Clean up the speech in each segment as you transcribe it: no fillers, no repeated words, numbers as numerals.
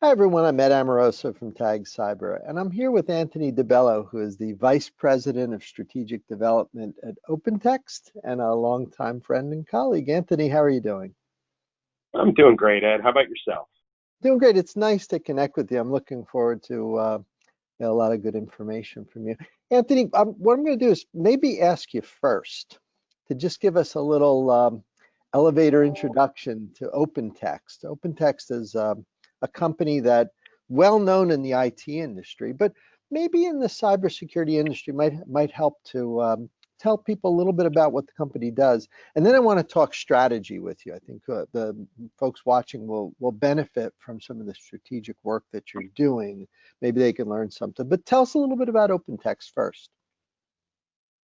Hi everyone, I'm Ed Amoroso from Tag Cyber, and I'm here with Anthony DeBello, who is the Vice President of Strategic Development at OpenText and a longtime friend and colleague. Anthony, how are you doing? I'm doing great, Ed. How about yourself? Doing great. It's nice to connect with you. I'm looking forward to a lot of good information from you. Anthony, what I'm going to do is maybe ask you first to just give us a little elevator introduction to OpenText. OpenText is a company that well known in the IT industry, but maybe in the cybersecurity industry might help to tell people a little bit about what the company does. And then I want to talk strategy with you. I think the folks watching will benefit from some of the strategic work that you're doing. Maybe they can learn something. But tell us a little bit about OpenText first.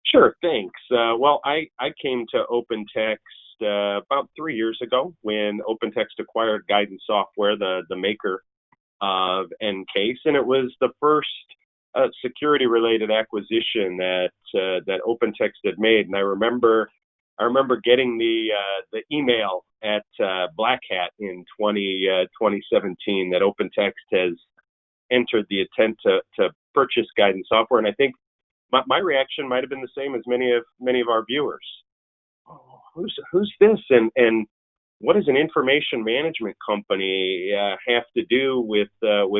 Sure, thanks. I came to OpenText about 3 years ago when OpenText acquired Guidance Software, the maker of Encase, and it was the first security-related acquisition that OpenText had made. And I remember getting the email at Black Hat in 2017 that OpenText has entered the intent to purchase Guidance Software, and I think my reaction might have been the same as many of our viewers. Oh, who's this, and what does an information management company have to do with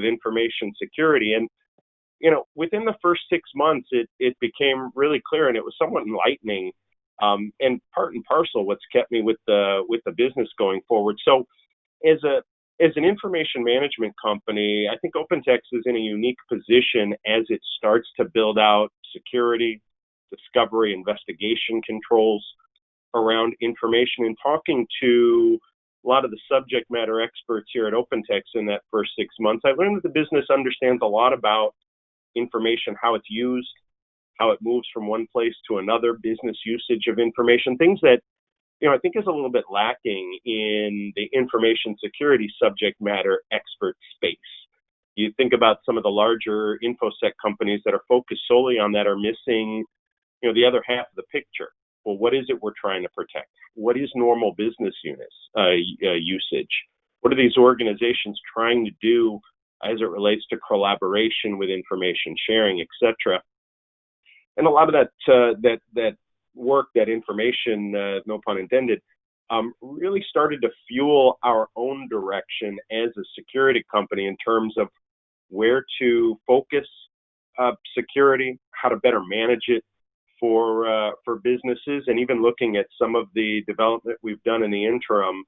information security? And within the first 6 months, it became really clear, and it was somewhat enlightening, and part and parcel what's kept me with the business going forward. So, as an information management company, I think OpenText is in a unique position as it starts to build out security, discovery, investigation controls around information. And talking to a lot of the subject matter experts here at OpenText in that first 6 months, I learned that the business understands a lot about information, how it's used, how it moves from one place to another, business usage of information, things that I think is a little bit lacking in the information security subject matter expert space. You think about some of the larger InfoSec companies that are focused solely on that are missing, the other half of the picture. Well, what is it we're trying to protect? What is normal business usage? What are these organizations trying to do as it relates to collaboration with information sharing, et cetera? And a lot of that work, that information, no pun intended, really started to fuel our own direction as a security company in terms of where to focus security, how to better manage it for businesses, and even looking at some of the development we've done in the interim,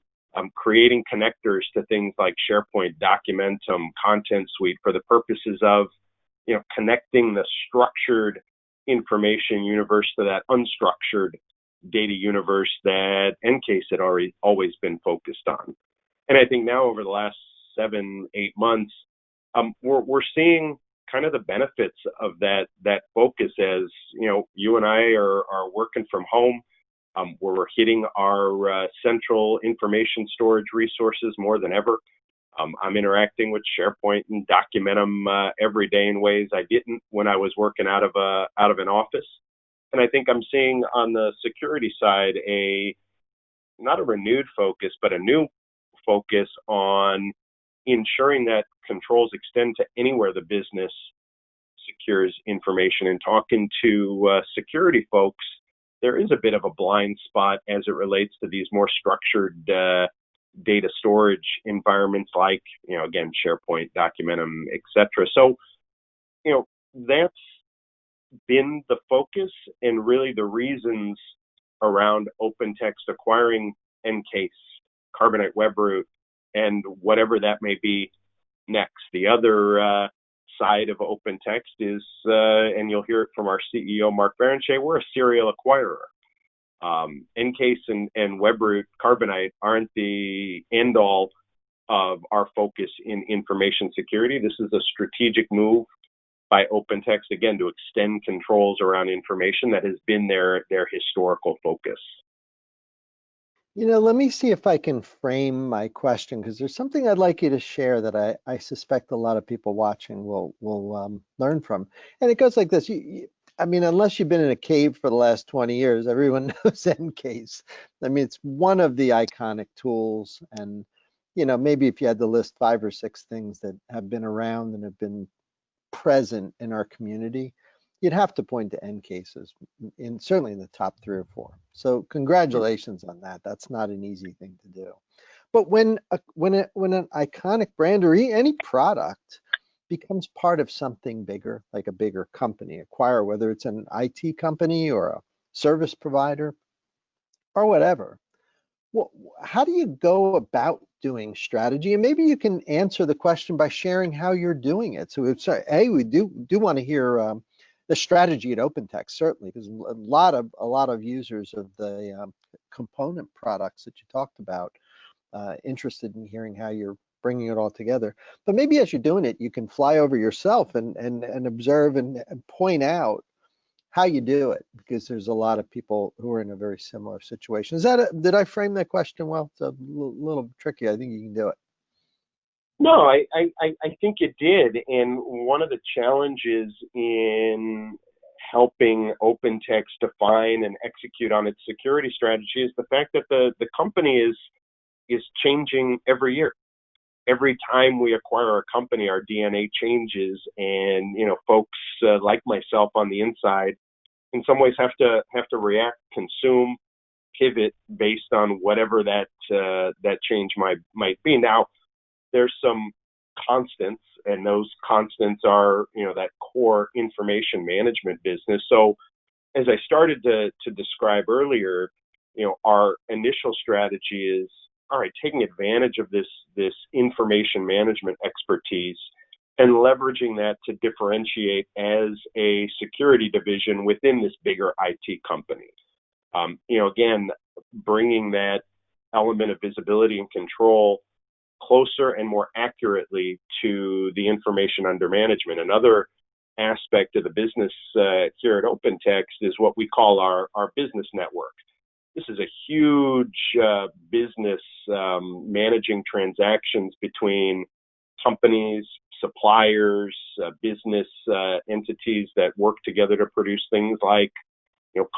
creating connectors to things like SharePoint, Documentum, Content Suite for the purposes of connecting the structured information universe to that unstructured data universe that Encase had always been focused on. And I think now over the last 7-8 months, we're seeing kind of the benefits of that focus as you and I are working from home, where we're hitting our central information storage resources more than ever. I'm interacting with SharePoint and Documentum every day in ways I didn't when I was working out of an office. And I think I'm seeing on the security side not a renewed focus, but a new focus on ensuring that controls extend to anywhere the business secures information. And talking to security folks, there is a bit of a blind spot as it relates to these more structured data storage environments like, again, SharePoint, Documentum, et cetera. So, that's been the focus and really the reasons around OpenText acquiring Encase, Carbonite Webroot, and whatever that may be next. The other side of OpenText is, and you'll hear it from our CEO, Mark Barrenechea, we're a serial acquirer. Encase and Webroot, Carbonite aren't the end-all of our focus in information security. This is a strategic move by OpenText, again, to extend controls around information that has been their historical focus. Let me see if I can frame my question, because there's something I'd like you to share that I suspect a lot of people watching will learn from. And it goes like this. Unless you've been in a cave for the last 20 years, everyone knows Encase. It's one of the iconic tools, and maybe if you had to list 5 or 6 things that have been around and have been present in our community, you'd have to point to end cases certainly in the top 3 or 4. So congratulations on that. That's not an easy thing to do. But when an iconic brand or any product becomes part of something bigger, like a bigger company, acquire, whether it's an IT company or a service provider or whatever, well, how do you go about doing strategy? And maybe you can answer the question by sharing how you're doing it. So it's we do want to hear the strategy at OpenText, certainly, because a lot of users of the component products that you talked about interested in hearing how you're bringing it all together. But maybe as you're doing it, you can fly over yourself and observe and point out how you do it, because there's a lot of people who are in a very similar situation. Did I frame that question well? It's a little tricky. I think you can do it. No, I think it did. And one of the challenges in helping OpenText define and execute on its security strategy is the fact that the company is changing every year. Every time we acquire a company, our DNA changes, and folks like myself on the inside, in some ways, have to react, consume, pivot based on whatever that change might be. Now, there's some constants, and those constants are that core information management business. So, as I started to describe earlier, our initial strategy is, all right, taking advantage of this information management expertise and leveraging that to differentiate as a security division within this bigger IT company. Again, bringing that element of visibility and control closer and more accurately to the information under management. Another aspect of the business here at OpenText is what we call our business network. This is a huge business managing transactions between companies, suppliers, business entities that work together to produce things like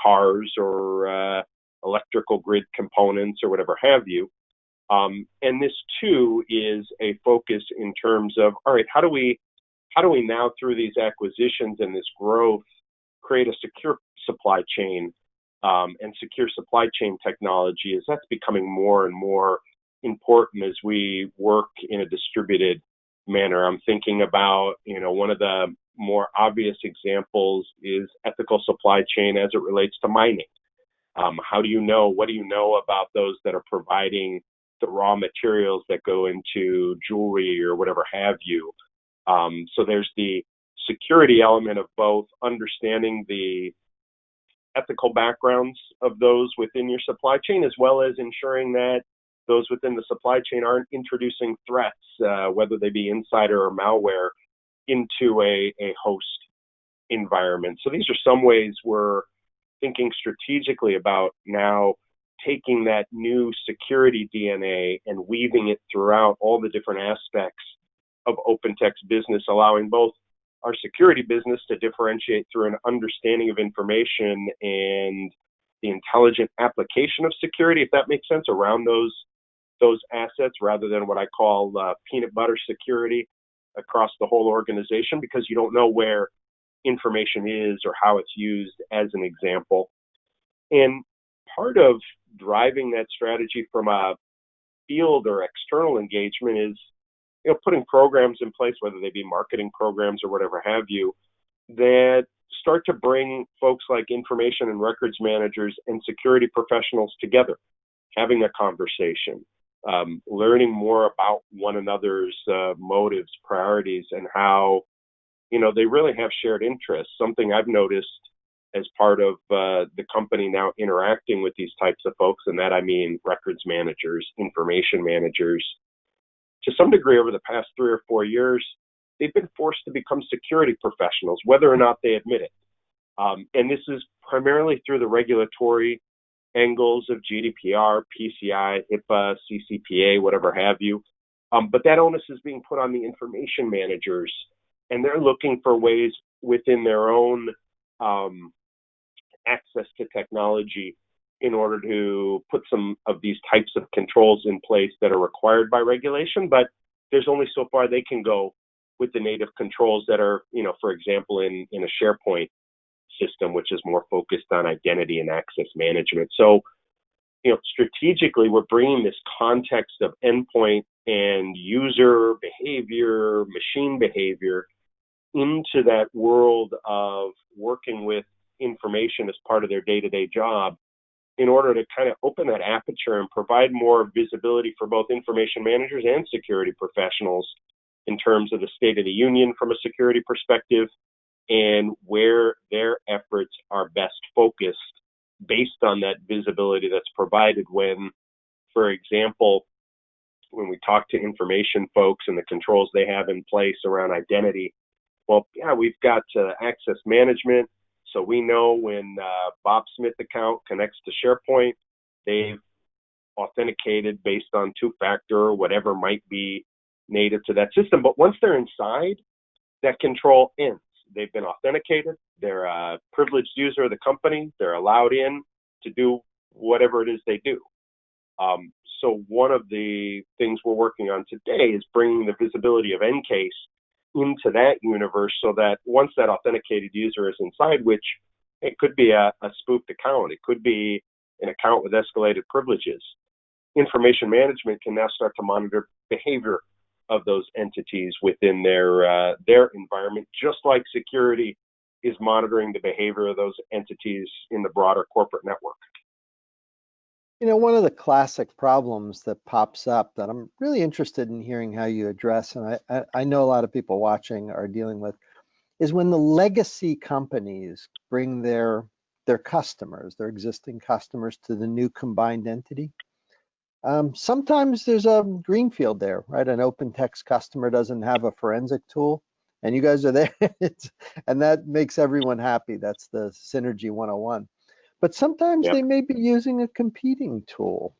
cars or electrical grid components or whatever have you. And this too is a focus in terms of, all right, how do we now, through these acquisitions and this growth, create a secure supply chain and secure supply chain technology, as that's becoming more and more important as we work in a distributed manner. I'm thinking about, one of the more obvious examples is ethical supply chain as it relates to mining. What do you know about those that are providing the raw materials that go into jewelry or whatever have you? So there's the security element of both understanding the ethical backgrounds of those within your supply chain, as well as ensuring that those within the supply chain aren't introducing threats, whether they be insider or malware, into a host environment. So these are some ways we're thinking strategically about now taking that new security DNA and weaving it throughout all the different aspects of OpenText business, allowing both our security business to differentiate through an understanding of information and the intelligent application of security, if that makes sense, around those assets, rather than what I call peanut butter security across the whole organization, because you don't know where information is or how it's used, as an example. And part of driving that strategy from a field or external engagement is putting programs in place, whether they be marketing programs or whatever have you, that start to bring folks like information and records managers and security professionals together, having a conversation, learning more about one another's motives, priorities, and how they really have shared interests. Something I've noticed as part of the company now interacting with these types of folks, and that I mean records managers, information managers, to some degree over the past 3 or 4 years, they've been forced to become security professionals, whether or not they admit it. And this is primarily through the regulatory angles of GDPR, PCI, HIPAA, CCPA, whatever have you. But that onus is being put on the information managers, and they're looking for ways within their own access to technology in order to put some of these types of controls in place that are required by regulation, but there's only so far they can go with the native controls that are, for example, in a SharePoint system, which is more focused on identity and access management. So, strategically, we're bringing this context of endpoint and user behavior, machine behavior into that world of working with information as part of their day-to-day job in order to kind of open that aperture and provide more visibility for both information managers and security professionals in terms of the state of the union from a security perspective and where their efforts are best focused based on that visibility that's provided when, for example, when we talk to information folks and the controls they have in place around identity. Well, yeah, we've got access management. So we know when Bob Smith account connects to SharePoint, they've authenticated based on two-factor or whatever might be native to that system. But once they're inside, that control ends. They've been authenticated. They're a privileged user of the company. They're allowed in to do whatever it is they do. So one of the things we're working on today is bringing the visibility of EnCase into that universe so that once that authenticated user is inside, which it could be a spoofed account, it could be an account with escalated privileges, information management can now start to monitor behavior of those entities within their environment, just like security is monitoring the behavior of those entities in the broader corporate network. One of the classic problems that pops up that I'm really interested in hearing how you address, and I know a lot of people watching are dealing with, is when the legacy companies bring their customers, their existing customers, to the new combined entity. Sometimes there's a greenfield there, right? An OpenText customer doesn't have a forensic tool, and you guys are there, and that makes everyone happy. That's the Synergy 101. But sometimes Yep. they may be using a competing tool.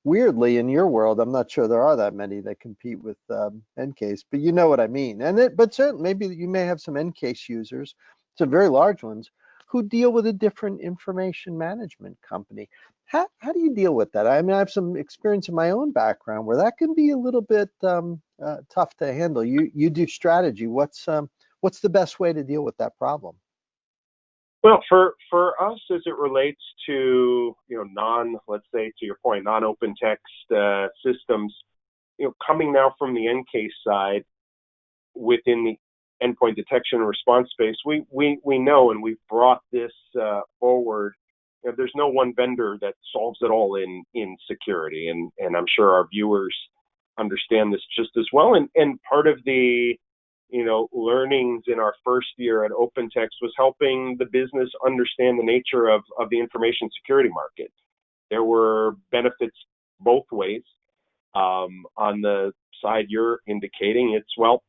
Weirdly, in your world, I'm not sure there are that many that compete with EnCase, but you know what I mean. But certainly, maybe you may have some EnCase users, some very large ones, who deal with a different information management company. How do you deal with that? I mean, I have some experience in my own background where that can be a little bit tough to handle. You do strategy. What's the best way to deal with that problem? Well, for us, as it relates to let's say to your point, non-OpenText systems, coming now from the EnCase side within the endpoint detection and response space, we know, and we've brought this forward. There's no one vendor that solves it all in security, and I'm sure our viewers understand this just as well. And part of the learnings in our first year at OpenText was helping the business understand the nature of the information security market. There were benefits both ways. On the side you're indicating, it's, well,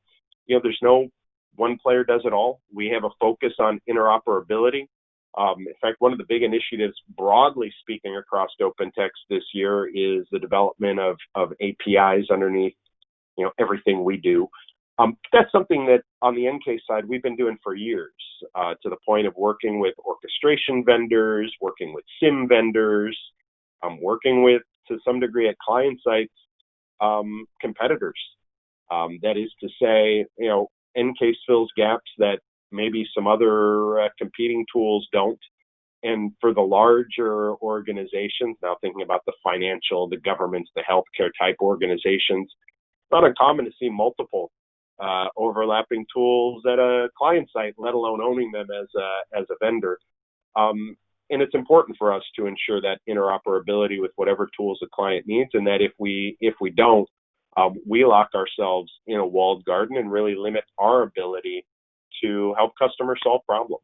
there's no one player does it all. We have a focus on interoperability. In fact, one of the big initiatives, broadly speaking, across OpenText this year is the development of APIs underneath everything we do. That's something that on the EnCase side we've been doing for years, to the point of working with orchestration vendors, working with SIM vendors, working with, to some degree at client sites, competitors. That is to say, EnCase fills gaps that maybe some other competing tools don't. And for the larger organizations, now thinking about the financial, the governments, the healthcare type organizations, not uncommon to see multiple overlapping tools at a client site, let alone owning them as a vendor. And it's important for us to ensure that interoperability with whatever tools the client needs, and that if we don't, we lock ourselves in a walled garden and really limit our ability to help customers solve problems.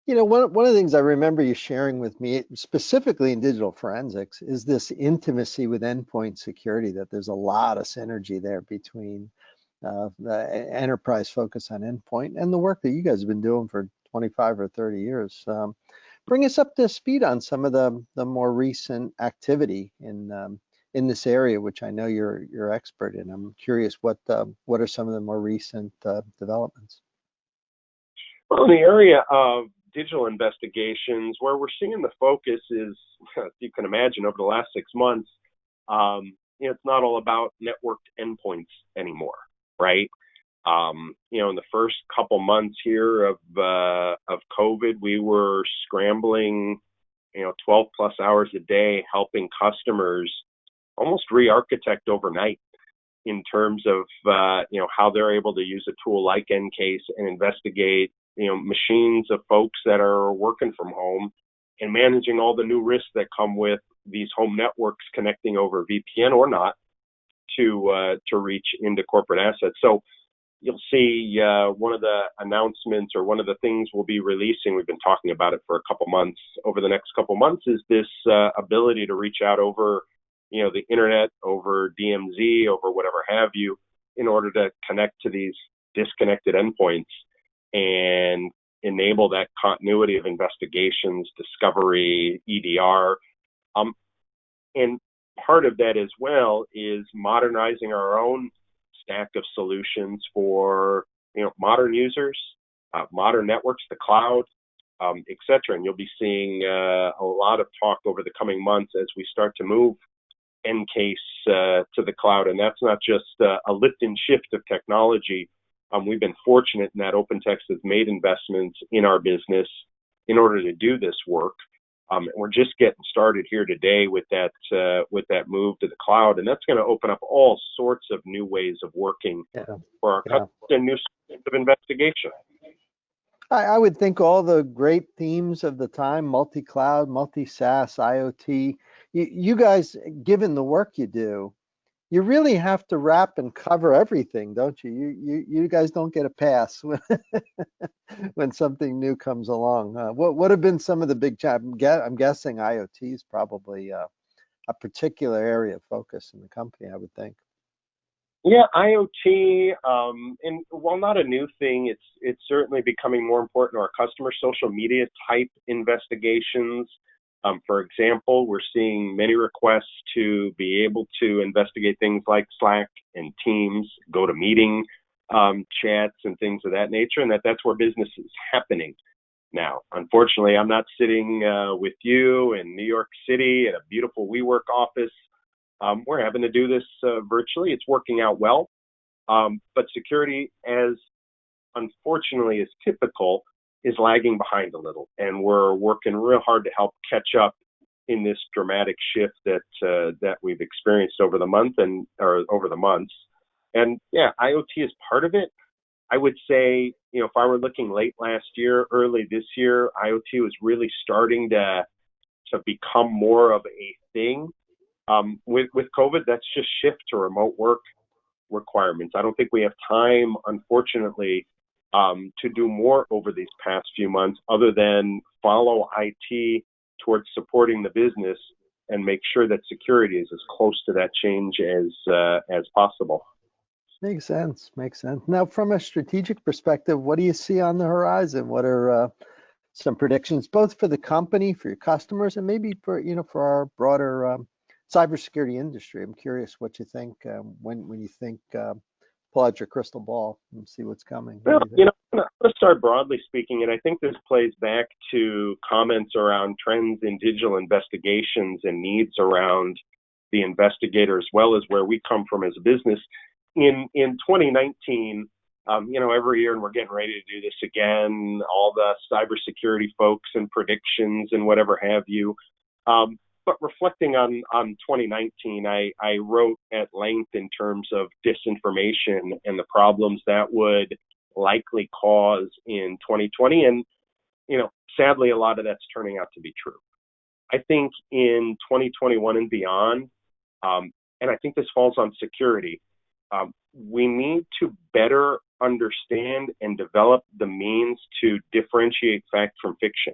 One of the things I remember you sharing with me, specifically in digital forensics, is this intimacy with endpoint security, that there's a lot of synergy there between the enterprise focus on endpoint and the work that you guys have been doing for 25 or 30 years. Bring us up to speed on some of the more recent activity in this area, which I know you're expert in. I'm curious, what are some of the more recent developments? Well, in the area of digital investigations, where we're seeing the focus is, you can imagine, over the last 6 months, it's not all about networked endpoints anymore, right? In the first couple months here of COVID, we were scrambling, 12 plus hours a day, helping customers almost re-architect overnight in terms of, how they're able to use a tool like Encase and investigate, machines of folks that are working from home and managing all the new risks that come with these home networks connecting over VPN or not to reach into corporate assets. So you'll see one of the announcements or one of the things we'll be releasing, we've been talking about it for a couple months, over the next couple months, is this ability to reach out over, the internet, over DMZ, over whatever have you, in order to connect to these disconnected endpoints and enable that continuity of investigations, discovery, EDR. And part of that as well is modernizing our own stack of solutions for modern users, modern networks, the cloud, et cetera. And you'll be seeing a lot of talk over the coming months as we start to move Encase to the cloud. And that's not just a lift and shift of technology. We've been fortunate in that OpenText has made investments in our business in order to do this work. We're just getting started here today with that move to the cloud, and that's going to open up all sorts of new ways of working for our customers and new sorts of investigation. I would think all the great themes of the time, multi-cloud, multi-SaaS, IoT, you guys, given the work you do, you really have to wrap and cover everything, don't you? You guys don't get a pass when something new comes along. What have been some of the big challenges? I'm guessing IoT is probably a particular area of focus in the company, I would think. Yeah, IoT, and while not a new thing, it's certainly becoming more important to our customers. Social media type investigations. For example, we're seeing many requests to be able to investigate things like Slack and Teams, GoToMeeting chats and things of that nature, and that's where business is happening now. Unfortunately, I'm not sitting with you in New York City at a beautiful WeWork office. We're having to do this virtually. It's working out well, but security, as unfortunately is typical, is lagging behind a little, and we're working real hard to help catch up in this dramatic shift that we've experienced over the months. And yeah, IoT is part of it. I would say, if I were looking late last year, early this year, IoT was really starting to become more of a thing. With COVID, that's just shift to remote work requirements. I don't think we have time, unfortunately, to do more over these past few months other than follow IT towards supporting the business and make sure that security is as close to that change as possible. Makes sense. Makes sense. Now, from a strategic perspective, what do you see on the horizon? What are some predictions, both for the company, for your customers, and maybe for our broader cybersecurity industry? I'm curious what you think when you think pull out your crystal ball and see what's coming. Well, let's start broadly speaking, and I think this plays back to comments around trends in digital investigations and needs around the investigator, as well as where we come from as a business. In 2019, every year, and we're getting ready to do this again, all the cybersecurity folks and predictions and whatever have you. But reflecting on 2019, I wrote at length in terms of disinformation and the problems that would likely cause in 2020. And, sadly, a lot of that's turning out to be true. I think in 2021 and beyond, and I think this falls on security, we need to better understand and develop the means to differentiate fact from fiction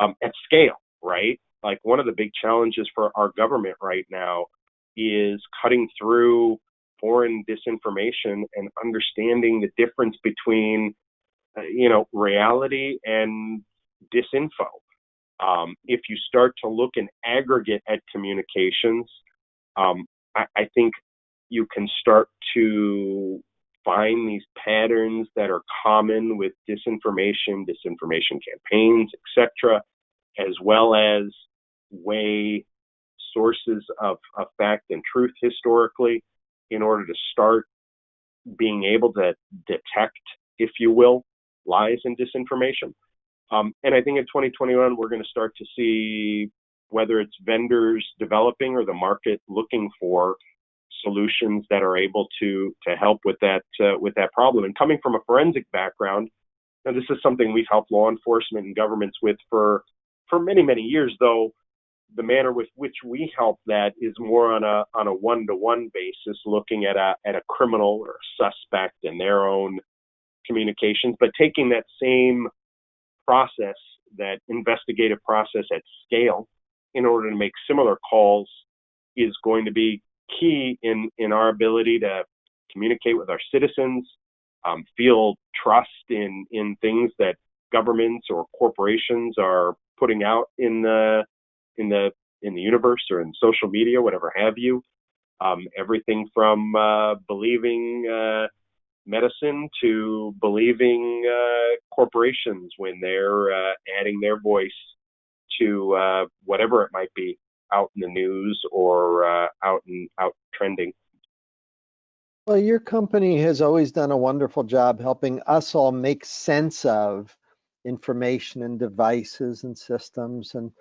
at scale, right? Like, one of the big challenges for our government right now is cutting through foreign disinformation and understanding the difference between, reality and disinfo. If you start to look in aggregate at communications, I think you can start to find these patterns that are common with disinformation campaigns, etc., as well as weigh sources of fact and truth historically in order to start being able to detect, if you will, lies and disinformation. And I think in 2021, we're going to start to see whether it's vendors developing or the market looking for solutions that are able to help with that problem. And coming from a forensic background, now this is something we've helped law enforcement and governments with for many years, though the manner with which we help that is more on a one-to-one basis, looking at a criminal or a suspect and their own communications, but taking that same process, that investigative process at scale, in order to make similar calls, is going to be key in our ability to communicate with our citizens, feel trust in things that governments or corporations are putting out in the universe or in social media, whatever have you. Everything from believing medicine to believing corporations when they're adding their voice to whatever it might be out in the news or out trending. Well, your company has always done a wonderful job helping us all make sense of information and devices and systems. And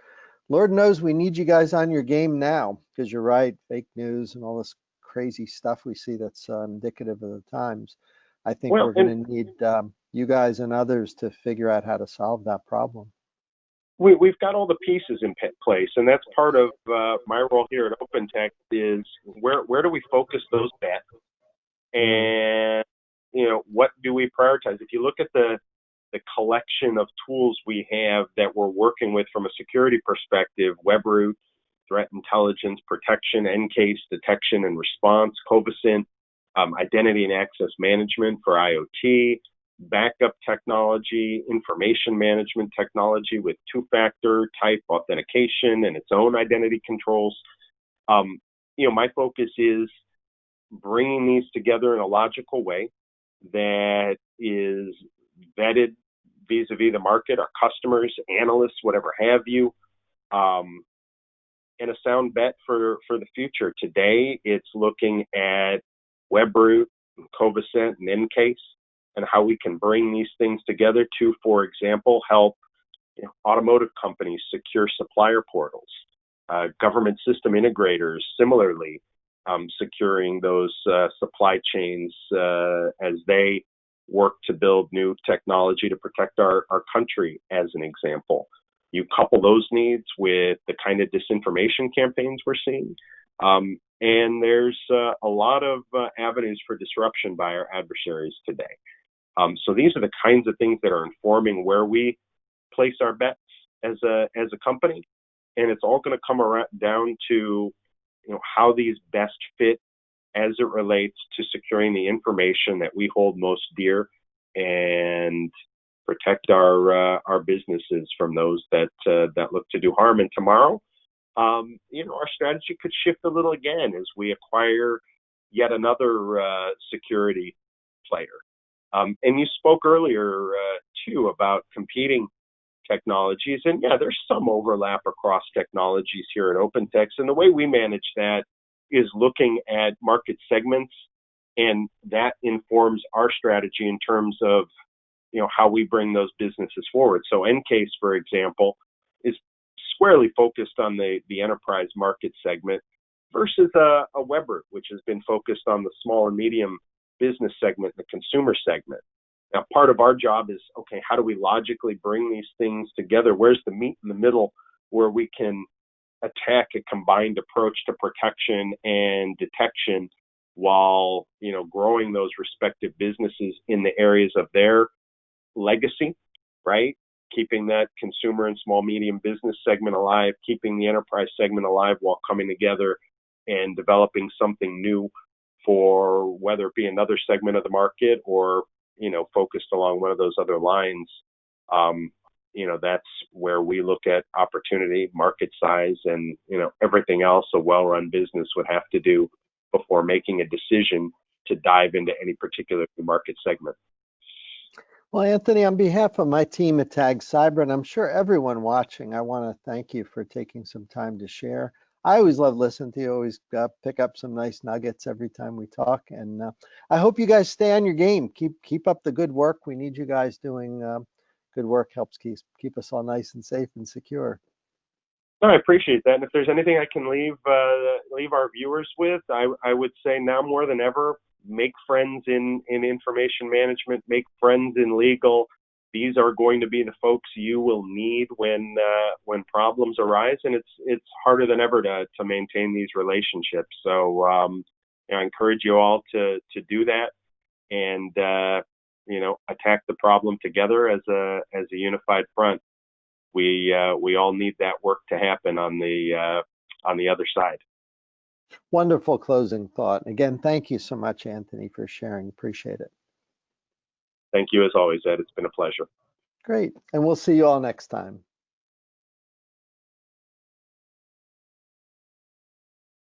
Lord knows we need you guys on your game now, because you're right, fake news and all this crazy stuff we see that's indicative of the times. I think Well, we're going to need you guys and others to figure out how to solve that problem. We've got all the pieces in place, and that's part of my role here at OpenText is where do we focus those bets, and what do we prioritize? If you look at the collection of tools we have that we're working with from a security perspective: WebRoot, threat intelligence protection, NCASE detection and response, Covisint, identity and access management for IoT, backup technology, information management technology with two-factor type authentication and its own identity controls. My focus is bringing these together in a logical way that is vetted vis-a-vis the market, our customers, analysts, whatever have you, and a sound bet for the future. Today, it's looking at WebRoot, Covisint, and NCASE, and how we can bring these things together to, for example, help automotive companies secure supplier portals, government system integrators similarly securing those supply chains as they work to build new technology to protect our country, as an example. You couple those needs with the kind of disinformation campaigns we're seeing, and there's a lot of avenues for disruption by our adversaries today. So these are the kinds of things that are informing where we place our bets as a company, and it's all going to come down to how these best fit as it relates to securing the information that we hold most dear and protect our businesses from those that look to do harm. And tomorrow, our strategy could shift a little again as we acquire yet another security player. And you spoke earlier too about competing technologies, and yeah, there's some overlap across technologies here at OpenText. And the way we manage that is looking at market segments, and that informs our strategy in terms of how we bring those businesses forward. So NCASE, for example, is squarely focused on the enterprise market segment versus a WebRoot, which has been focused on the small and medium business segment, the consumer segment. Now, part of our job is, okay, how do we logically bring these things together? Where's the meat in the middle where we can attack a combined approach to protection and detection while, growing those respective businesses in the areas of their legacy, right? Keeping that consumer and small, medium business segment alive, keeping the enterprise segment alive while coming together and developing something new for whether it be another segment of the market or focused along one of those other lines. That's where we look at opportunity, market size, and everything else a well-run business would have to do before making a decision dive into any particular market segment. Well, Anthony, on behalf of my team at Tag Cyber, and I'm sure everyone watching, I want to thank you for taking some time to share. I always love listening to you, always pick up some nice nuggets every time we talk. And I hope you guys stay on your game. Keep up the good work. We need you guys doing good work. Helps keep us all nice and safe and secure. No, I appreciate that. And if there's anything I can leave our viewers with, I would say now more than ever, make friends in information management, make friends in legal. These are going to be the folks you will need when problems arise, and it's harder than ever to maintain these relationships. So I encourage you all to do that and attack the problem together as a unified front. We all need that work to happen on the other side. Wonderful closing thought. Again, thank you so much, Anthony, for sharing. Appreciate it. Thank you as always, Ed. It's been a pleasure. Great. And we'll see you all next time.